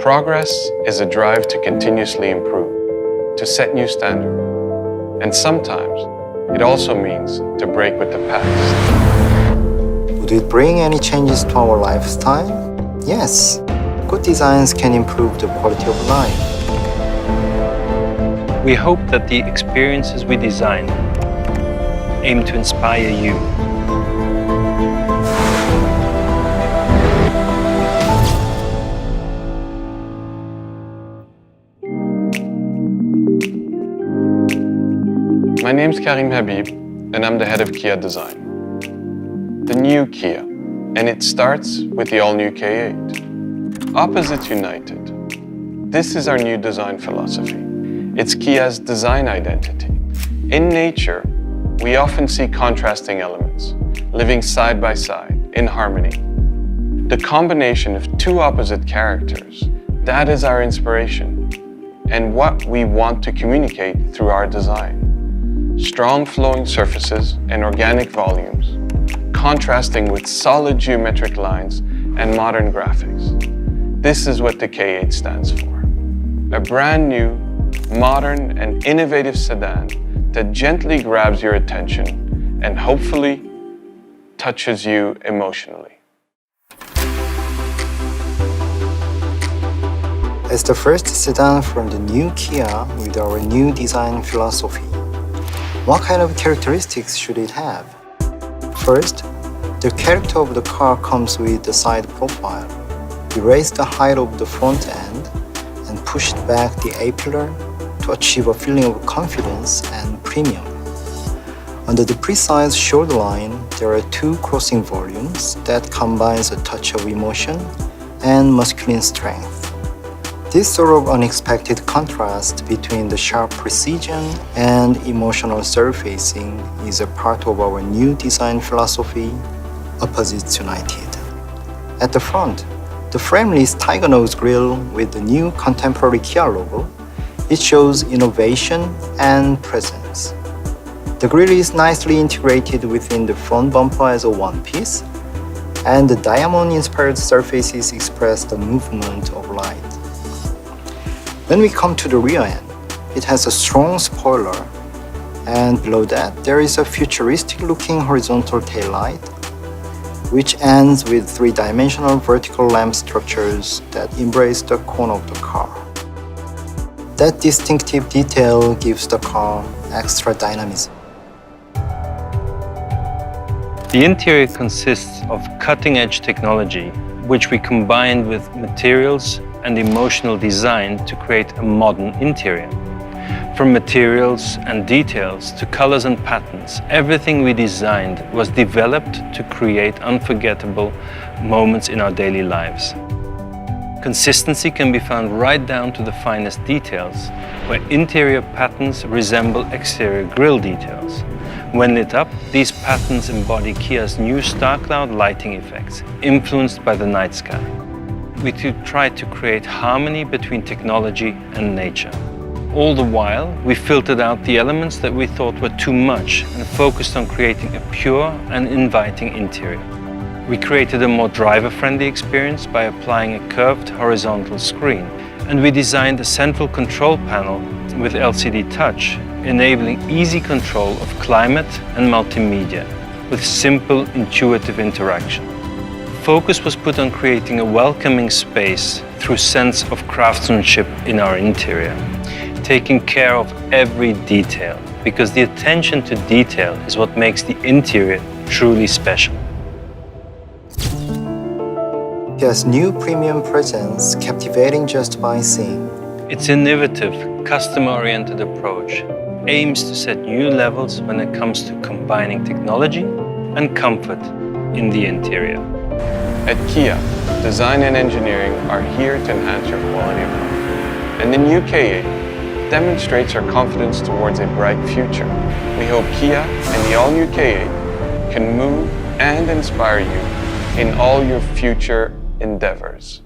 Progress is a drive to continuously improve, to set new standards. And sometimes it also means to break with the past. Would it bring any changes to our lifestyle? Yes. Good designs can improve the quality of life. We hope that the experiences we design aim to inspire you. My name's Karim Habib, and I'm the head of Kia Design. The new Kia, and it starts with the all-new K8. Opposites united. This is our new design philosophy. It's Kia's design identity. In nature, we often see contrasting elements, living side by side, in harmony. The combination of two opposite characters, that is our inspiration, and what we want to communicate through our design. Strong flowing surfaces and organic volumes, contrasting with solid geometric lines and modern graphics. This is what the K8 stands for. A brand new, modern and innovative sedan that gently grabs your attention and hopefully touches you emotionally. As the first sedan from the new Kia with our new design philosophy, what kind of characteristics should it have? First, the character of the car comes with the side profile. We raised the height of the front end and pushed back the A-pillar to achieve a feeling of confidence and premium. Under the precise shoulder line, there are two crossing volumes that combines a touch of emotion and masculine strength. This sort of unexpected contrast between the sharp precision and emotional surfacing is a part of our new design philosophy, Opposites United. At the front, the frameless tiger nose grille with the new contemporary Kia logo, it shows innovation and presence. The grille is nicely integrated within the front bumper as a one-piece, and the diamond-inspired surfaces express the movement of light. When we come to the rear end, it has a strong spoiler, and below that there is a futuristic-looking horizontal taillight, which ends with three-dimensional vertical lamp structures that embrace the corner of the car. That distinctive detail gives the car extra dynamism. The interior consists of cutting-edge technology, which we combined with materials and emotional design to create a modern interior. From materials and details to colors and patterns, everything we designed was developed to create unforgettable moments in our daily lives. Consistency can be found right down to the finest details, where interior patterns resemble exterior grille details. When lit up, these patterns embody Kia's new star cloud lighting effects, influenced by the night sky. We tried to create harmony between technology and nature. All the while, we filtered out the elements that we thought were too much and focused on creating a pure and inviting interior. We created a more driver-friendly experience by applying a curved horizontal screen, and we designed a central control panel with LCD touch, enabling easy control of climate and multimedia with simple, intuitive interaction. Focus was put on creating a welcoming space through sense of craftsmanship in our interior, taking care of every detail, because the attention to detail is what makes the interior truly special. Kia's new premium presence, captivating just by seeing. Its innovative, customer-oriented approach aims to set new levels when it comes to combining technology and comfort in the interior. At Kia, design and engineering are here to enhance your quality of life. And the new K8 demonstrates our confidence towards a bright future. We hope Kia and the all-new K8 can move and inspire you in all your future endeavors.